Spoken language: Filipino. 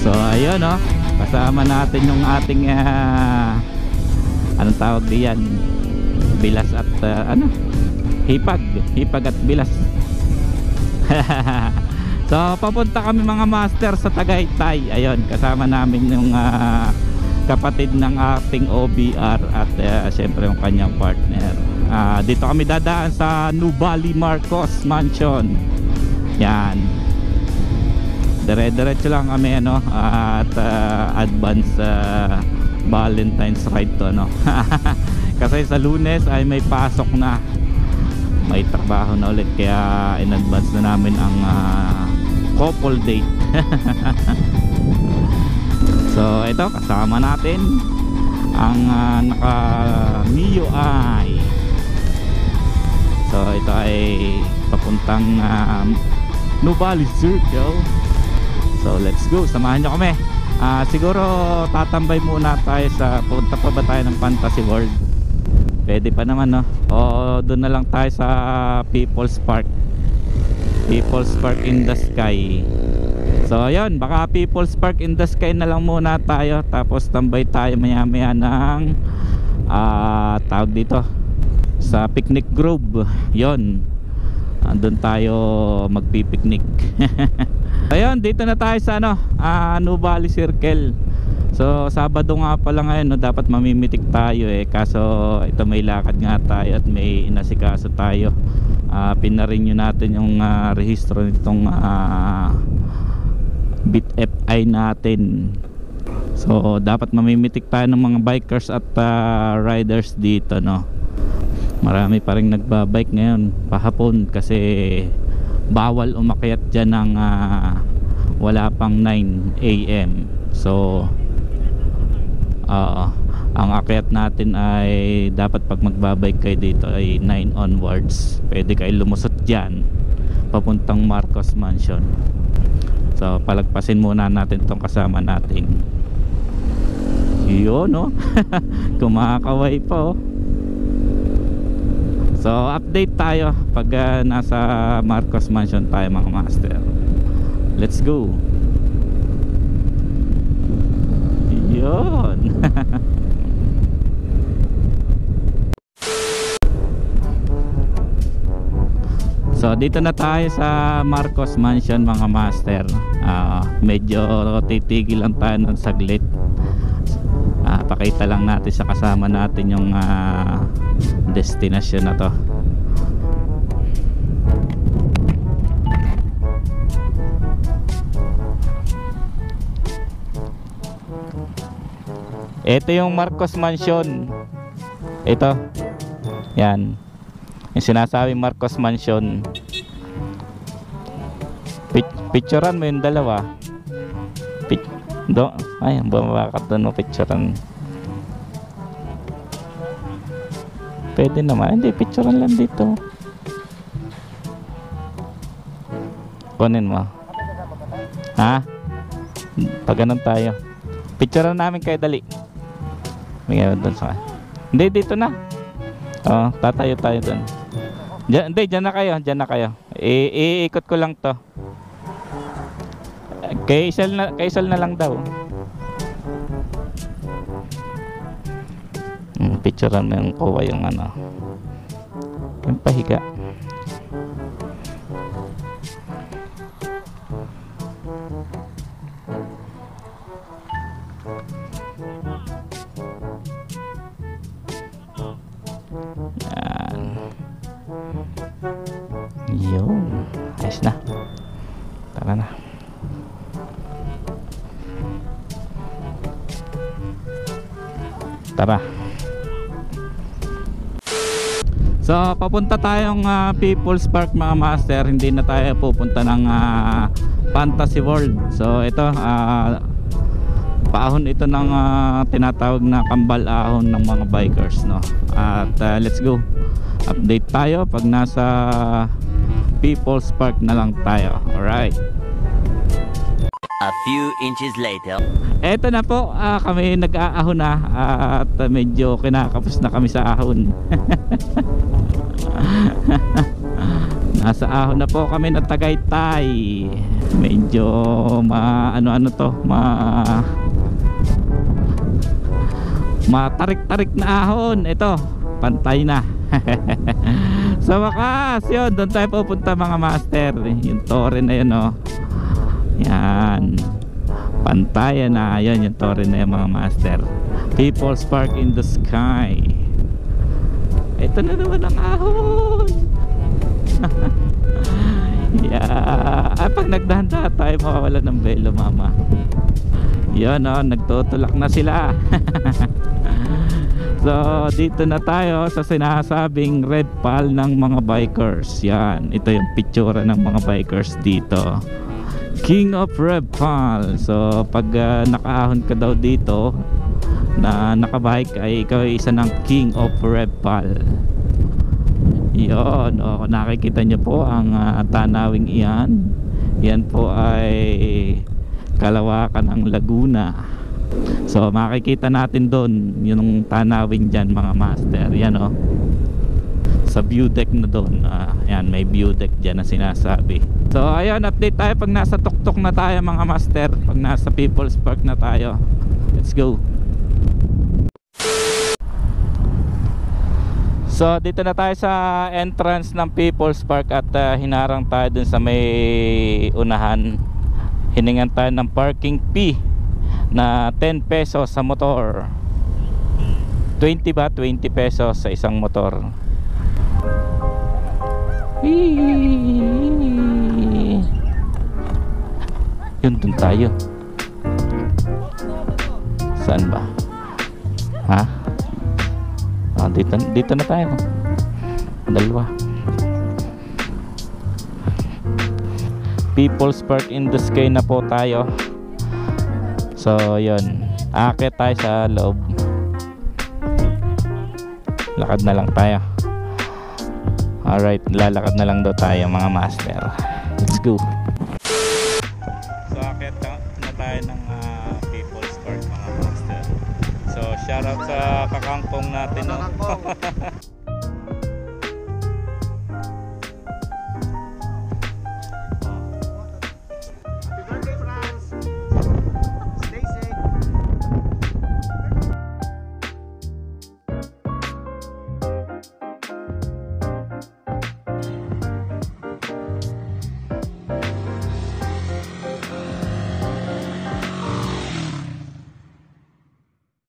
So ayun no, kasama natin yung ating anong tawag diyan, bilas at hipag at bilas. So papunta kami mga master sa Tagaytay. Ayun, kasama namin yung kapatid ng ating OBR at syempre yung kanyang partner. Dito kami dadaan sa Nuvali Marcos Mansion. Yan, dire-diretso lang kami at advance Valentine's ride to kasi sa Lunes ay may pasok na, may trabaho na ulit, kaya in advance na namin ang couple date. So ito, kasama natin ang naka MIUI. So ito ay papuntang Nuvali Circle. So let's go, samahan nyo kami. Siguro tatambay muna tayo sa, punta pa ba tayo ng Fantasy World? Pwede pa naman o doon na lang tayo sa People's Park in the Sky. So ayun, baka People's Park in the Sky na lang muna tayo, tapos tambay tayo maya maya ng tawag dito sa Picnic Grove. Yon, andun tayo magpipiknik. Ayun, dito na tayo sa Nuvali Circle. So Sabado nga pala ngayon dapat mamimitik tayo kaso ito may lakad nga tayo at may inasikaso tayo. Pinarenew natin yung rehistro nitong BitFI natin. So dapat mamimitik tayo ng mga bikers at riders dito Marami pa rin nagbabike ngayon pahapon kasi bawal umakyat dyan ng wala pang 9 AM. So ang akyat natin ay dapat pag magbabike kayo dito ay 9 onwards. Pwede kayo lumusot dyan papuntang Marcos Mansion. So palagpasin muna natin itong kasama natin. Yun kumakaway pa So update tayo pag nasa Marcos Mansion tayo mga master. Let's go. Yun. So dito na tayo sa Marcos Mansion mga master. Medyo titigil lang tayo ng saglit. Pakita lang natin sa kasama natin yung destination na to. Ito yung Marcos Mansion. Ito. Yan. Yung sinasabing Marcos Mansion. Picturean mo yung dalawa. Ay, bumaba ka doon picturean. Pwede naman. Hindi, picturean lang dito. Kunin mo. Ha? Pag ganun tayo. Picturean namin kayo, dali. May doon sa. Hindi, dito na. Tatayo tayo doon. Hindi, dyan na kayo. Dyan na kayo. Iikot ko lang to. Kay Isal na lang daw. Picturean mo yung kuha yung yung pahiga. Yan. Yun. Ayos na. Tara na. Tara. So papunta tayong People's Park mga master. Hindi na tayo pupunta ng Fantasy World. So ito paahon ito ng tinatawag na kambal ahon ng mga bikers At let's go. Update tayo pag nasa People's Park na lang tayo. Alright. A few inches later. Eto na po, kami nag-aahon na at medyo kinakapos na kami sa ahon. Nasa ahon na po kami ng Tagaytay. Medyo ano to, matarik-tarik na ahon. Ito, pantay na. Sa wakas, yun, doon tayo pupunta mga master. Yung tore na yun, oh. Yan, pantay na, yun, yung tore na yun mga master. People's Park in the Sky. Ito na naman ang ahon. Yeah. Pag nagdahanda tayo mawawala ng belo mama. Yun, oh, nagtutulak na sila. So dito na tayo sa sinasabing red pal ng mga bikers. Yan, ito yung picture ng mga bikers dito. King of Red Pal. So pag nakaahon ka daw dito na nakabike ay ikaw ay isa ng King of Red Pal. Yun, oh, nakikita nyo po ang tanawing iyan. Yan po ay kalawakan ng Laguna. So makikita natin doon yung tanawin dyan mga master. Yan, oh, sa view deck na doon. Yan, may view deck dyan na sinasabi. So ayun, update tayo pag nasa tuktok na tayo mga master. Pag nasa People's Park na tayo. Let's go. So dito na tayo sa entrance ng People's Park at hinarang tayo dun sa may unahan. Hiningan tayo ng parking fee na 10 pesos sa motor. 20 ba? 20 pesos sa isang motor. Yun, dun tayo. Saan ba? Ha? Dito na tayo. Dalawa. People's Park in the Sky na po tayo. So yun, aakyat tayo sa loob. Lakad na lang tayo. Alright, lalakad na lang daw tayo mga master. Let's go. So aakyat na tayo ng People's Park mga master. So shoutout sa kakangkong natin, no?